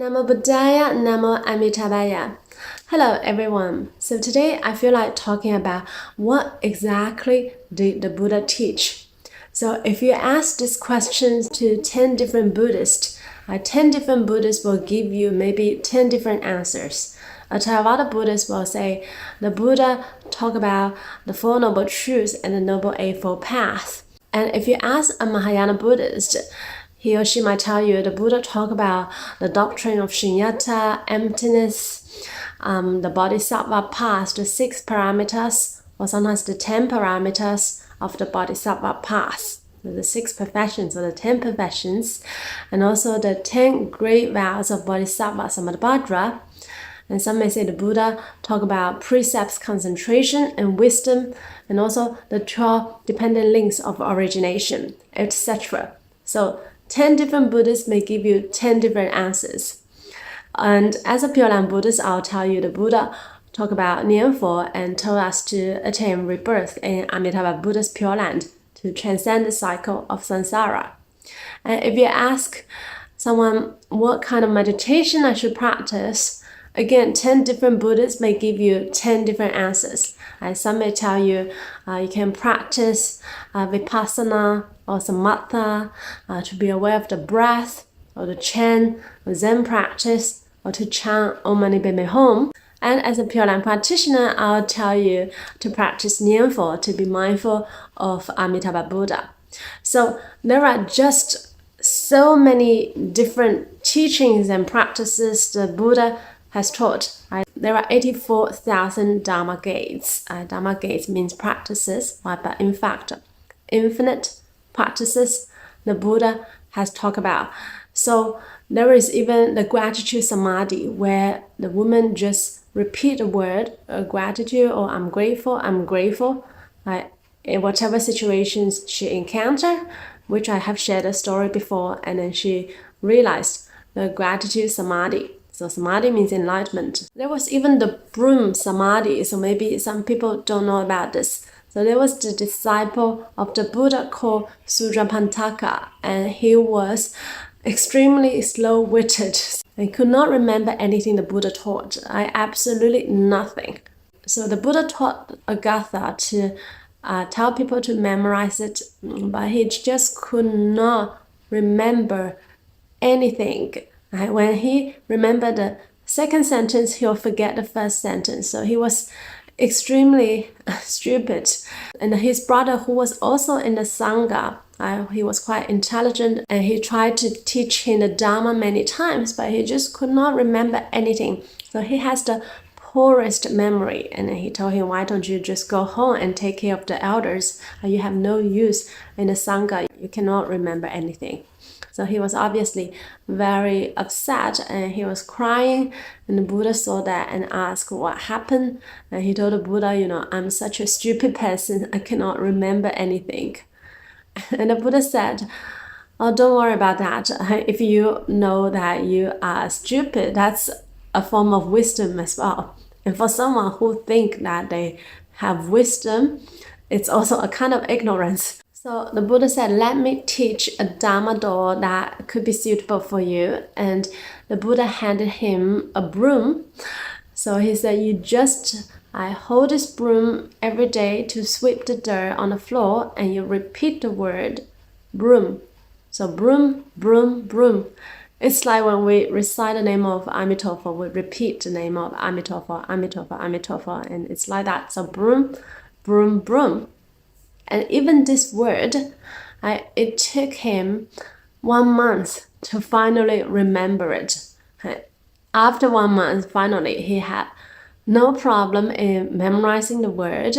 Namo Buddhaya, Namo Amitabha. Hello everyone. So today I feel like talking about what exactly did the Buddha teach. So if you ask these questions to 10 different Buddhists, 10 different Buddhists will give you maybe 10 different answers. A Theravada Buddhist will say the Buddha talk about the Four Noble Truths and the Noble Eightfold Path. And if you ask a Mahayana Buddhist, he or she might tell you the Buddha talk about the doctrine of shunyata, emptiness, the Bodhisattva path, the 6 parameters, or sometimes the 10 parameters of the Bodhisattva path, the 6 perfections or the 10 perfections, and also the 10 great vows of Bodhisattva Samantabhadra. And some may say the Buddha talk about precepts, concentration, and wisdom, and also the 12 dependent links of origination, etc. So 10 different Buddhists may give you 10 different answers. And as a Pure Land Buddhist, I'll tell you the Buddha talk about Nianfo and told us to attain rebirth in Amitabha Buddha's Pure Land to transcend the cycle of samsara. And if you ask someone what kind of meditation I should practice, again, 10 different Buddhists may give you 10 different answers. Some may tell you you can practice vipassana or samatha to be aware of the breath, or to chant or Zen practice, or to chant Om Mani Padme Hum. And as a Pure Land practitioner, I'll tell you to practice Nianfo, to be mindful of Amitabha Buddha. So there are just so many different teachings and practices the Buddha has taught. There are 84,000 Dharma gates. Dharma gates means practices, but in fact, infinite practices the Buddha has talked about. So there is even the gratitude samadhi, where the woman just repeat the word gratitude or I'm grateful, in whatever situations she encountered, which I have shared a story before, and then she realized the gratitude samadhi. So samadhi means enlightenment. There was even the broom samadhi, so maybe some people don't know about this. So there was the disciple of the Buddha called Sudrapantaka, and he was extremely slow-witted and could not remember anything the Buddha taught. Absolutely nothing. So the Buddha taught Agatha to tell people to memorize it, but he just could not remember anything. When he remembered the second sentence, he'll forget the first sentence. So he was extremely stupid. And his brother, who was also in the Sangha, he was quite intelligent, and he tried to teach him the Dharma many times, but he just could not remember anything. So he has the poorest memory, and he told him, why don't you just go home and take care of the elders? You have no use in the Sangha, you cannot remember anything. So he was obviously very upset, and he was crying, and the Buddha saw that and asked what happened. And he told the Buddha, I'm such a stupid person, I cannot remember anything. And the Buddha said, oh, don't worry about that. If you know that you are stupid, that's a form of wisdom as well. And for someone who think that they have wisdom, it's also a kind of ignorance. So the Buddha said, let me teach a Dharma door that could be suitable for you. And the Buddha handed him a broom. So he said, I hold this broom every day to sweep the dirt on the floor, and you repeat the word broom. So broom, broom, broom. It's like when we recite the name of Amitabha, we repeat the name of Amitabha, Amitabha, Amitabha, and it's like that. So broom, broom, broom. And even this word, it took him 1 month to finally remember it. After 1 month, finally, he had no problem in memorizing the word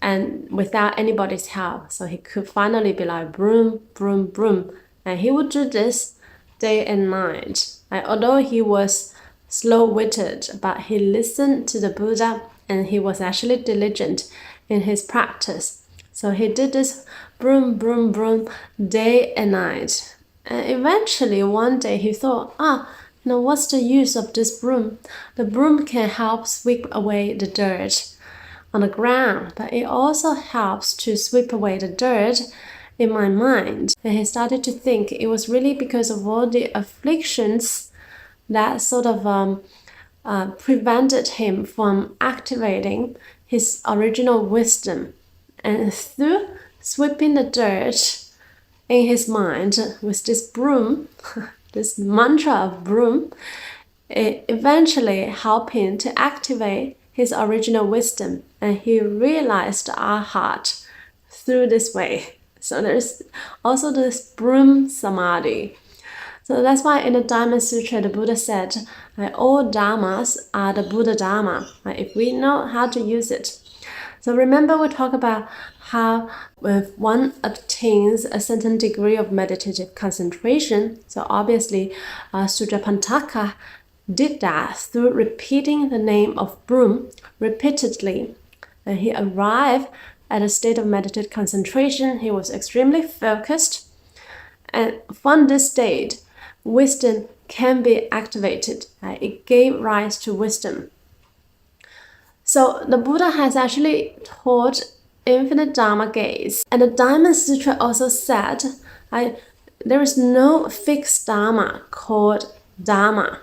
and without anybody's help. So he could finally be like, broom, broom, broom. And he would do this day and night. Although he was slow-witted, but he listened to the Buddha, and he was actually diligent in his practice. So he did this broom, broom, broom day and night. And eventually one day he thought, what's the use of this broom? The broom can help sweep away the dirt on the ground, but it also helps to sweep away the dirt in my mind. And he started to think it was really because of all the afflictions that sort of prevented him from activating his original wisdom. And through sweeping the dirt in his mind with this broom, this mantra of broom, it eventually helped him to activate his original wisdom, and he realized our heart through this way. So there's also this broom samadhi. So that's why in the Diamond Sutra, the Buddha said, all dharmas are the Buddha Dharma, if we know how to use it. So remember we talked about how if one attains a certain degree of meditative concentration, so obviously Sutrapantaka did that through repeating the name of broom repeatedly. And he arrived at a state of meditative concentration. He was extremely focused. And from this state, wisdom can be activated. It gave rise to wisdom. So the Buddha has actually taught infinite Dharma gaze. And the Diamond Sutra also said, there is no fixed Dharma called Dharma.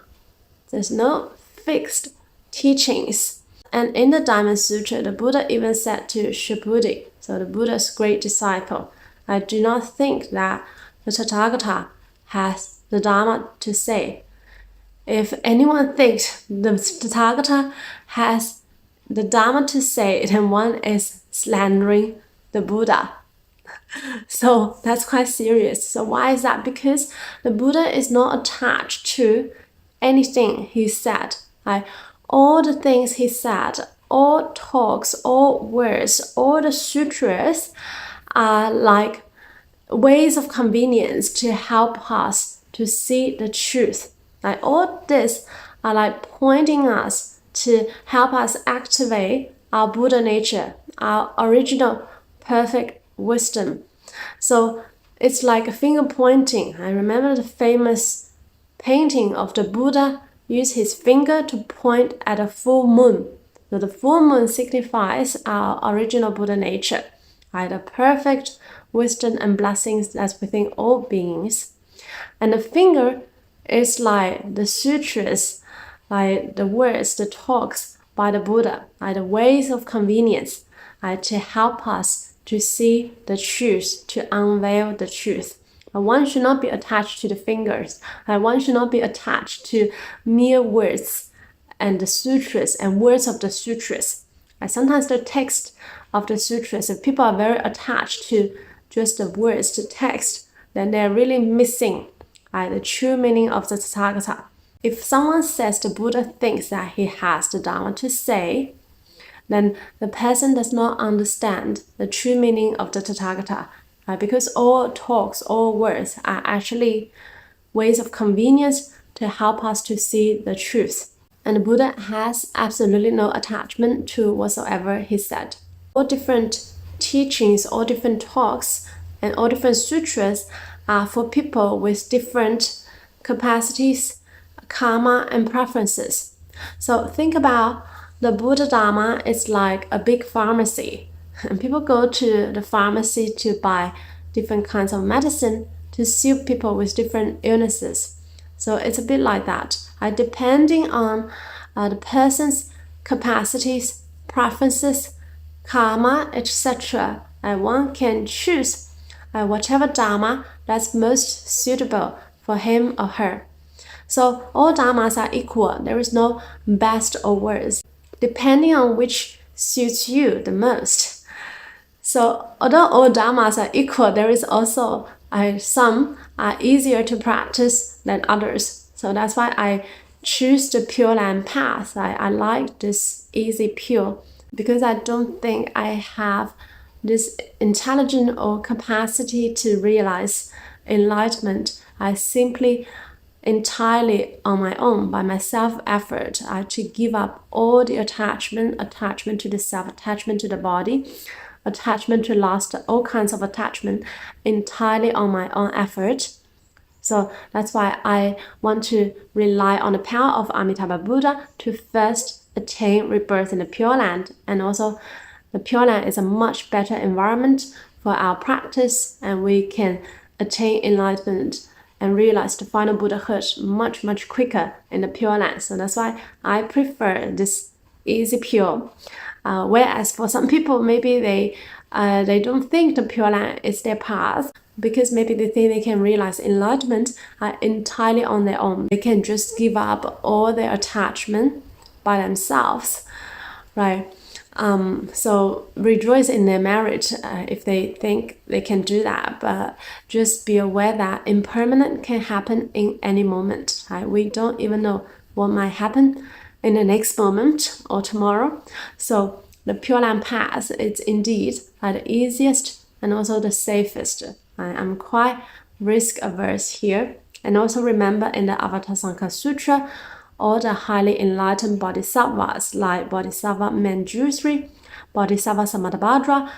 There's no fixed teachings. And in the Diamond Sutra, the Buddha even said to Subhuti, so the Buddha's great disciple, I do not think that the Tathagata has the Dharma to say. If anyone thinks the Tathagata has the Dharma to say, then one is slandering the Buddha. So that's quite serious. So why is that? Because the Buddha is not attached to anything he said. All the things he said, all talks, all words, all the sutras are like ways of convenience to help us to see the truth. All this are like pointing us to help us activate our Buddha nature, our original perfect wisdom. So it's like a finger pointing. I remember the famous painting of the Buddha used his finger to point at a full moon. So the full moon signifies our original Buddha nature, the perfect wisdom and blessings that's within all beings. And the finger is like the sutras, like the words, the talks by the Buddha, the ways of convenience, to help us to see the truth, to unveil the truth. One should not be attached to the fingers. One should not be attached to mere words and the sutras and words of the sutras. Sometimes the text of the sutras, if people are very attached to just the words, the text, then they're really missing the true meaning of the Tathagata. If someone says the Buddha thinks that he has the Dharma to say, then the person does not understand the true meaning of the Tathagata. Because all talks, all words are actually ways of convenience to help us to see the truth. And the Buddha has absolutely no attachment to whatsoever he said. All different teachings, all different talks, and all different sutras are for people with different capacities, karma, and preferences. So think about the Buddha Dharma is like a big pharmacy. And people go to the pharmacy to buy different kinds of medicine to suit people with different illnesses. So it's a bit like that. Depending on the person's capacities, preferences, karma, etc., one can choose whatever Dharma that's most suitable for him or her. So all Dharmas are equal. There is no best or worst, depending on which suits you the most. So although all dharmas are equal, there is also some are easier to practice than others. So that's why I choose the Pure Land path. I like this easy pure because I don't think I have this intelligence or capacity to realize enlightenment. I simply entirely on my own, by my self-effort, to give up all the attachment to the self, attachment to the body, attachment to lust, all kinds of attachment, entirely on my own effort. So that's why I want to rely on the power of Amitabha Buddha to first attain rebirth in the Pure Land. And also the Pure Land is a much better environment for our practice, and we can attain enlightenment and realize the final Buddhahood much, much quicker in the Pure Land. So that's why I prefer this easy pure. Whereas for some people, maybe they don't think the Pure Land is their path, because maybe they think they can realize enlightenment entirely on their own. They can just give up all their attachment by themselves, right? So rejoice in their merit if they think they can do that, but just be aware that impermanent can happen in any moment, right? We don't even know what might happen in the next moment or tomorrow. So the Pure Land path is indeed the easiest and also the safest. I'm quite risk averse here. And also remember, in the Avatamsaka Sutra, all the highly enlightened bodhisattvas like Bodhisattva Manjushri, Bodhisattva Samantabhadra,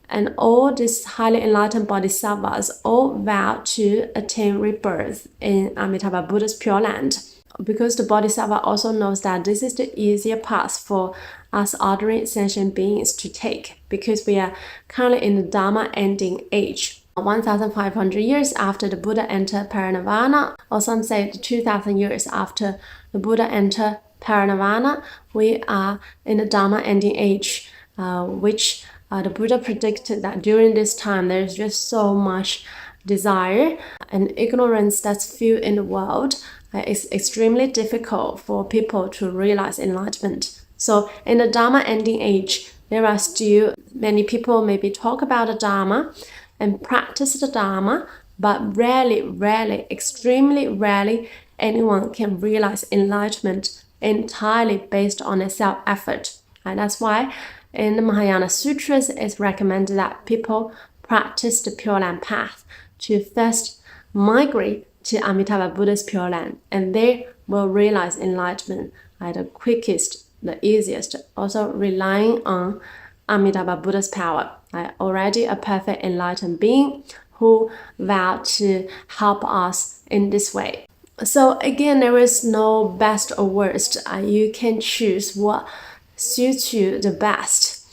and all these highly enlightened bodhisattvas all vow to attain rebirth in Amitabha Buddha's Pure Land. Because the Bodhisattva also knows that this is the easier path for us ordinary sentient beings to take, because we are currently in the Dharma ending age. 1,500 years after the Buddha entered Parinirvana, or some say 2,000 years after the Buddha entered Parinirvana, we are in the Dharma ending age, which the Buddha predicted that during this time there is just so much desire and ignorance that's filled in the world. It's extremely difficult for people to realize enlightenment. So in the Dharma ending age, there are still many people maybe talk about the Dharma and practice the Dharma, but rarely, extremely rarely, anyone can realize enlightenment entirely based on a self-effort. And that's why in the Mahayana Sutras, it's recommended that people practice the Pure Land path to first migrate to Amitabha Buddha's Pure Land, and they will realize enlightenment the quickest, the easiest, also relying on Amitabha Buddha's power. Already a perfect enlightened being who vowed to help us in this way. So again, there is no best or worst. You can choose what suits you the best.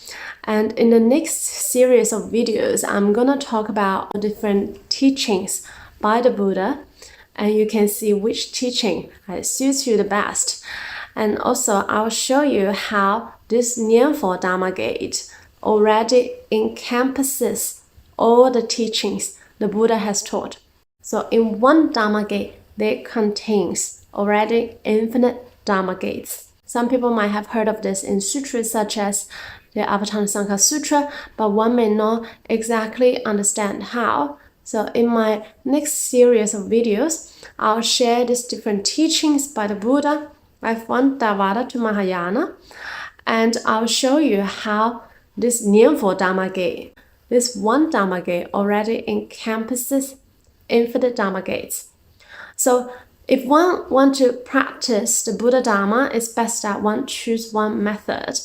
And in the next series of videos, I'm gonna talk about different teachings by the Buddha, and you can see which teaching suits you the best. And also, I'll show you how this Nianfo Dharma Gate already encompasses all the teachings the Buddha has taught. So in one Dharma Gate, there contains already infinite Dharma Gates. Some people might have heard of this in sutras such as the Avatamsaka Sutra, but one may not exactly understand how. So in my next series of videos, I'll share these different teachings by the Buddha, from Theravada to Mahayana, and I'll show you how this Nianfo Dharma Gate, this one Dharma Gate already encompasses infinite Dharma Gates. So if one wants to practice the Buddha Dharma, it's best that one choose one method.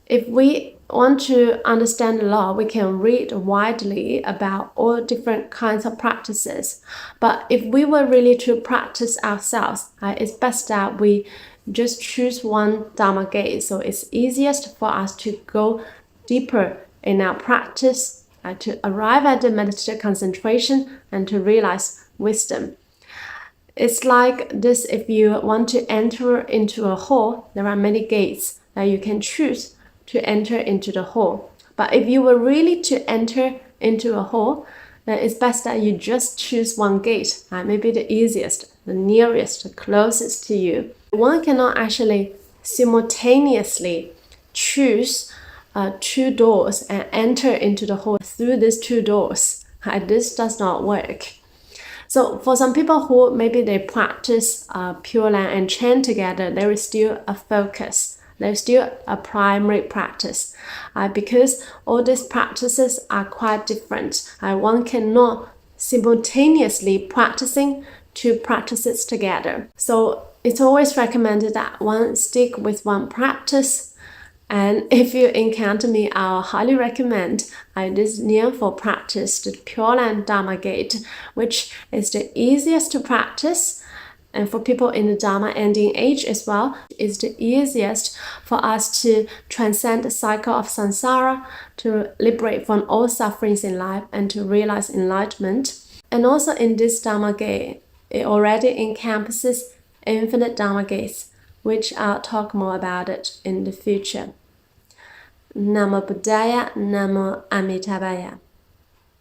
If we want to understand the law, we can read widely about all different kinds of practices. But if we were really to practice ourselves, it's best that we just choose one Dharma Gate. So it's easiest for us to go deeper in our practice, to arrive at the meditative concentration and to realize wisdom. It's like this: if you want to enter into a hall, there are many gates that you can choose to enter into the hall. But if you were really to enter into a hall, then it's best that you just choose one gate, maybe the easiest, the nearest, the closest to you. One cannot actually simultaneously choose two doors and enter into the hall through these two doors. This does not work. So for some people who maybe they practice Pure Land and chant together, there is still a focus. There's still a primary practice, because all these practices are quite different. One cannot simultaneously practicing two practices together. So it's always recommended that one stick with one practice. And if you encounter me, I'll highly recommend this Nianfo practice, the Pure Land Dharma Gate, which is the easiest to practice. And for people in the Dharma ending age as well, it's the easiest for us to transcend the cycle of samsara, to liberate from all sufferings in life, and to realize enlightenment. And also in this Dharma gate, it already encompasses infinite Dharma gates, which I'll talk more about it in the future. Namo Buddhaya, Namo Amitabha.